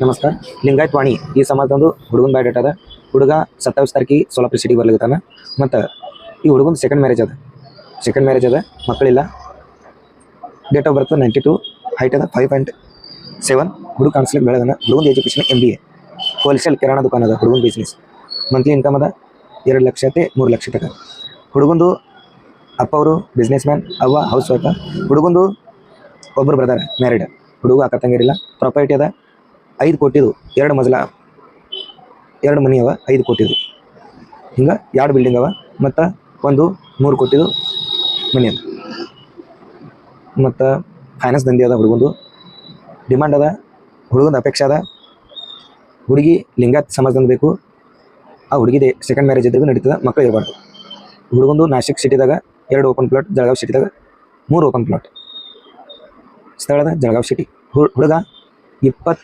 ನಮಸ್ಕಾರ. ಲಿಂಗಾಯತ್ ವಾಣಿ ಈ ಸಮಾಜದೊಂದು ಹುಡುಗನ ಬಯೋಡೇಟ್ ಅದ. ಹುಡುಗ 27 ತಾರೀಕಿಗೆ ಸೋಲಾಪುರ ಸಿಟಿಗೆ ಬರ್ಲಿಕತ್ತಾನ. ಮತ್ತು ಈ ಹುಡುಗನ ಸೆಕೆಂಡ್ ಮ್ಯಾರೇಜ್ ಅದ. ಮಕ್ಕಳಿಲ್ಲ. ಡೇಟ್ ಆಫ್ ಬರ್ತ್ 92, ಹೈಟ್ ಅದ 5.7. ಹುಡುಗ ಕಾಣಿಸ್ಲಿಕ್ಕೆ ಬೆಳೆದನ. ಹುಡುಗನ ಎಜುಕೇಷನ್ MBA. ಹೋಲ್ಸೇಲ್ ಕಿರಾಣ ದುಕಾನ್ ಅದ. ಹುಡುಗನ ಬಿಸ್ನೆಸ್. ಮಂತ್ಲಿ ಇನ್ಕಮ್ ಅದ 2 ಲಕ್ಷ 3 ಲಕ್ಷ ತನಕ. ಹುಡುಗಂದು ಅಪ್ಪ ಅವರು ಬಿಸ್ನೆಸ್ ಮ್ಯಾನ್, ಅವ್ವ ಹೌಸ್ ವೈಫ್. ಹುಡುಗಂದು ಒಬ್ಬರು ಬ್ರದರ್ ಮ್ಯಾರಿಡ್. ಹುಡುಗ ಅಕ್ಕ ತಂಗಿರಿಲ್ಲ. ಪ್ರಾಪರ್ಟಿ ಅದ 5 ಕೋಟಿದು 2 ಮಜಲ 2 ಮನಿ ಅವ. 5 ಕೋಟಿದು ಹಿಂಗೆ 2 ಬಿಲ್ಡಿಂಗ್ ಅವ. ಮತ್ತು ಒಂದು 3 ಕೋಟಿದು ಮನಿ ಅದ. ಮತ್ತು ಫೈನಾನ್ಸ್ ದಂಧೆ ಅದ. ಹುಡುಗಂದು ಡಿಮಾಂಡ್ ಅದ. ಹುಡುಗಂದು ಅಪೇಕ್ಷೆ ಅದ. ಹುಡುಗಿ ಲಿಂಗಾಯತ್ ಸಮಾಜದಂದು ಬೇಕು. ಆ ಹುಡುಗಿದೆ ಸೆಕೆಂಡ್ ಮ್ಯಾರೇಜ್ ಇದ್ರಿಗೂ ನಡೀತದೆ. ಮಕ್ಕಳು ಇರಬಾರ್ದು. ಹುಡುಗಂದು ನಾಸಿಕ್ ಸಿಟಿದಾಗ 2 ಓಪನ್ ಪ್ಲಾಟ್, ಜಳಗಾವ್ ಸಿಟಿದಾಗ 3 ಓಪನ್ ಪ್ಲಾಟ್. ಸ್ಥಳದ ಜಳಗಾವ್ ಸಿಟಿ. ಹುಡುಗ 20